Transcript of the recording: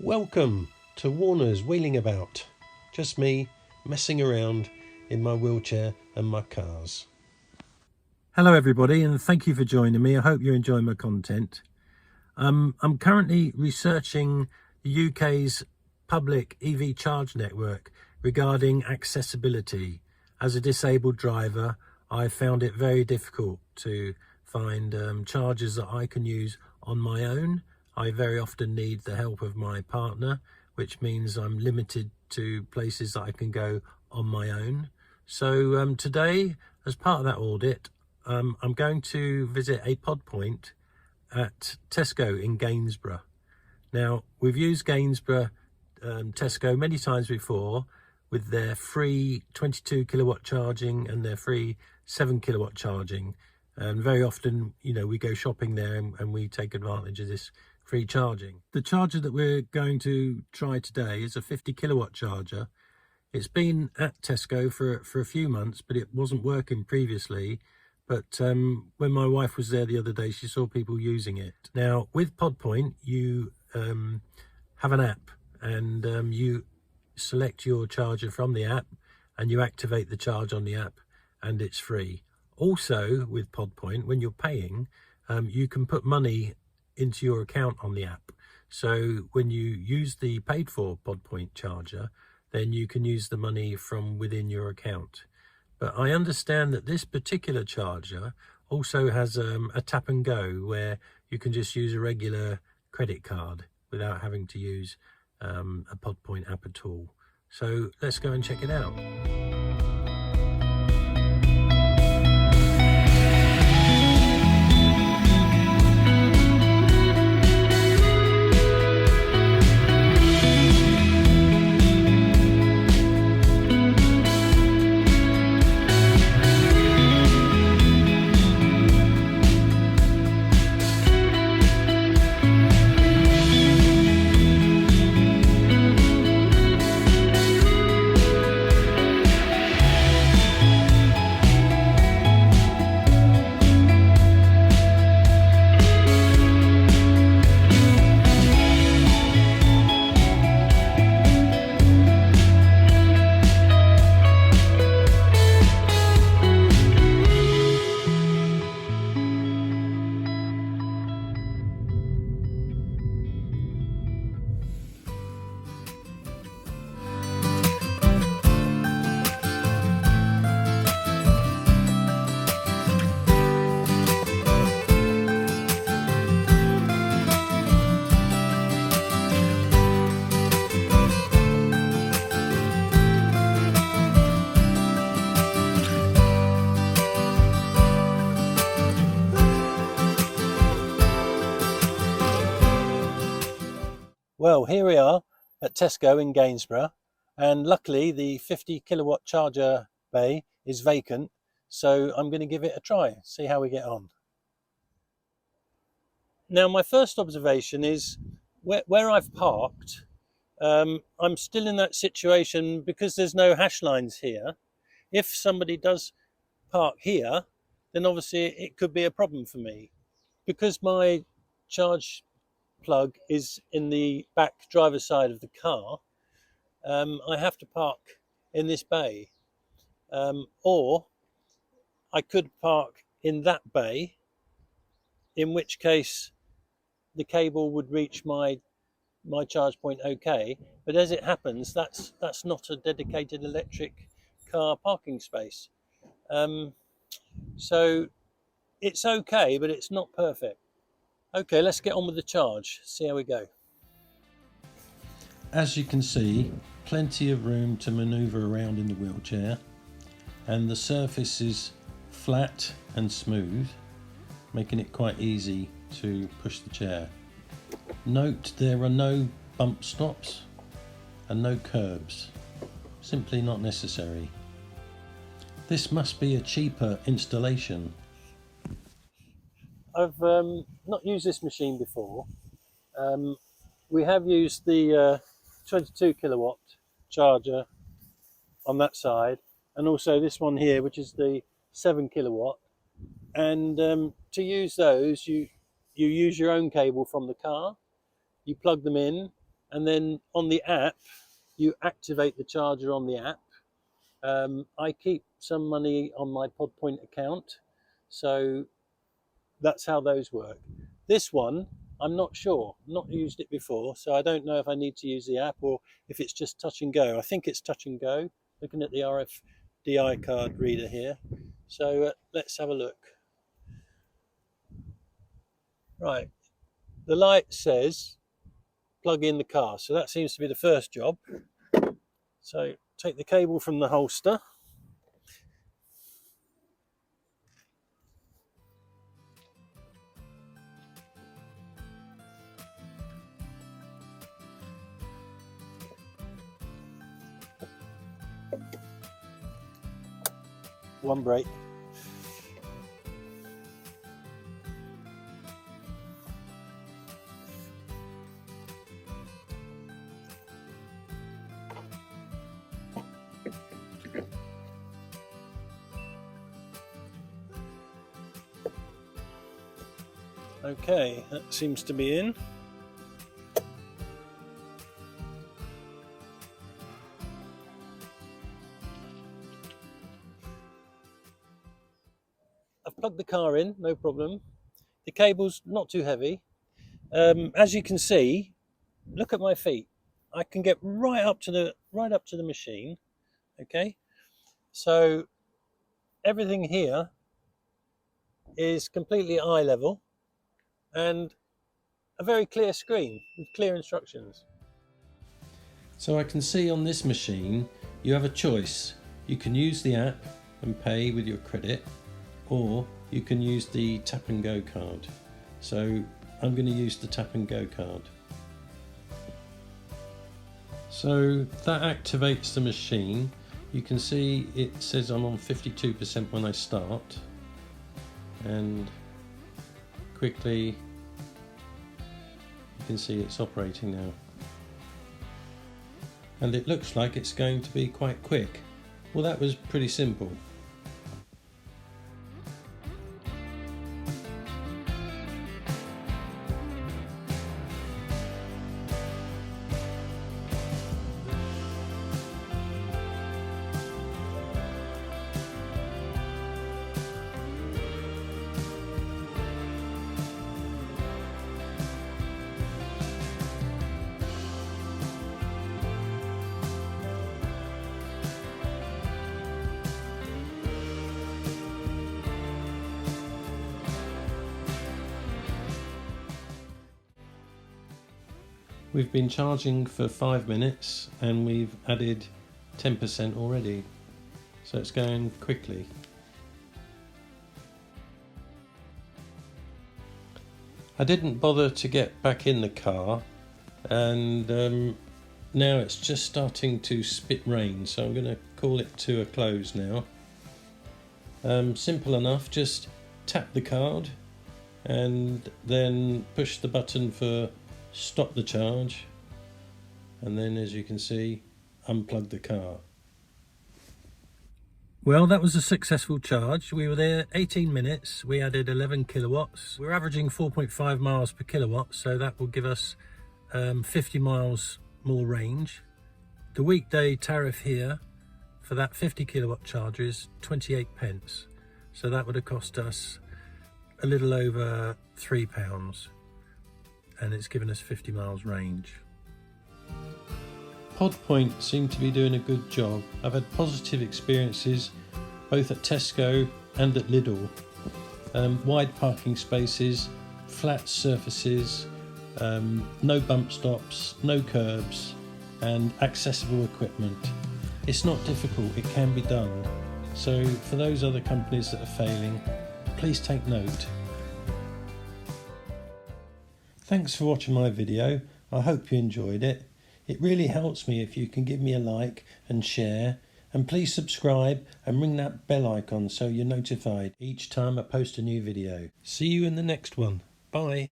Welcome to Warner's Wheeling About. Just me messing around in my wheelchair and my cars. Hello everybody, and thank you for joining me. I hope you're enjoying my content. I'm currently researching the UK's public EV charge network regarding accessibility. As a disabled driver, I found it very difficult to find chargers that I can use on my own. I very often need the help of my partner, which means I'm limited to places that I can go on my own. So today, as part of that audit, I'm going to visit a podPOINT at Tesco in Gainsborough. Now, we've used Gainsborough Tesco many times before with their free 22 kilowatt charging and their free 7 kilowatt charging. And very often, we go shopping there and we take advantage of this free charging. The charger that we're going to try today is a 50 kilowatt charger. It's been at Tesco for a few months, but it wasn't working previously. But when my wife was there the other day, she saw people using it. Now, with podPOINT, you have an app, and you select your charger from the app, and you activate the charge on the app, and it's free. Also, with podPOINT, when you're paying, you can put money into your account on the app. So when you use the paid for podPOINT charger, then you can use the money from within your account. But I understand that this particular charger also has a tap and go, where you can just use a regular credit card without having to use a podPOINT app at all. So let's go and check it out. Well, here we are at Tesco in Gainsborough, and luckily the 50 kilowatt charger bay is vacant, so I'm going to give it a try, see how we get on. Now, my first observation is where I've parked, I'm still in that situation because there's no hash lines here. If somebody does park here, then obviously it could be a problem for me. Because my charge plug is in the back driver's side of the car, I have to park in this bay, or I could park in that bay, in which case the cable would reach my charge point okay, but as it happens, that's not a dedicated electric car parking space, so it's okay, but it's not perfect. Okay, let's get on with the charge, see how we go. As you can see, plenty of room to manoeuvre around in the wheelchair, and the surface is flat and smooth, making it quite easy to push the chair. Note there are no bump stops and no curbs, simply not necessary. This must be a cheaper installation. I've not used this machine before. We have used the 22 kilowatt charger on that side, and also this one here, which is the 7 kilowatt. And to use those, you use your own cable from the car, you plug them in, and then on the app you activate the charger on the app. I keep some money on my podPOINT account, so that's how those work. This one, I'm not sure, not used it before, so I don't know if I need to use the app or if it's just touch and go. I think it's touch and go, looking at the RFID card reader here. So let's have a look. Right, the light says plug in the car, so that seems to be the first job. So take the cable from the holster. One brake. Okay, that seems to be in. I've plugged the car in, no problem. The cable's not too heavy. As you can see, look at my feet. I can get right up to the machine. Okay, so everything here is completely eye level and a very clear screen with clear instructions. So I can see on this machine you have a choice. You can use the app and pay with your credit, or you can use the tap and go card. So I'm going to use the tap and go card. So that activates the machine. You can see it says I'm on 52% when I start, and quickly you can see it's operating now. And it looks like it's going to be quite quick. Well, that was pretty simple. We've been charging for 5 minutes and we've added 10% already, so it's going quickly. I didn't bother to get back in the car, and now it's just starting to spit rain, so I'm going to call it to a close now. Simple enough, just tap the card and then push the button for stop the charge, and then, as you can see, unplug the car. Well, that was a successful charge. We were there 18 minutes, we added 11 kilowatts. We're averaging 4.5 miles per kilowatt, so that will give us 50 miles more range. The weekday tariff here for that 50 kilowatt charge is 28 pence, so that would have cost us a little over £3, and it's given us 50 miles range. podPOINT seem to be doing a good job. I've had positive experiences both at Tesco and at Lidl. Wide parking spaces, flat surfaces, no bump stops, no curbs, and accessible equipment. It's not difficult, it can be done. So for those other companies that are failing, please take note. Thanks for watching my video. I hope you enjoyed it. It really helps me if you can give me a like and share, and please subscribe and ring that bell icon so you're notified each time I post a new video. See you in the next one. Bye.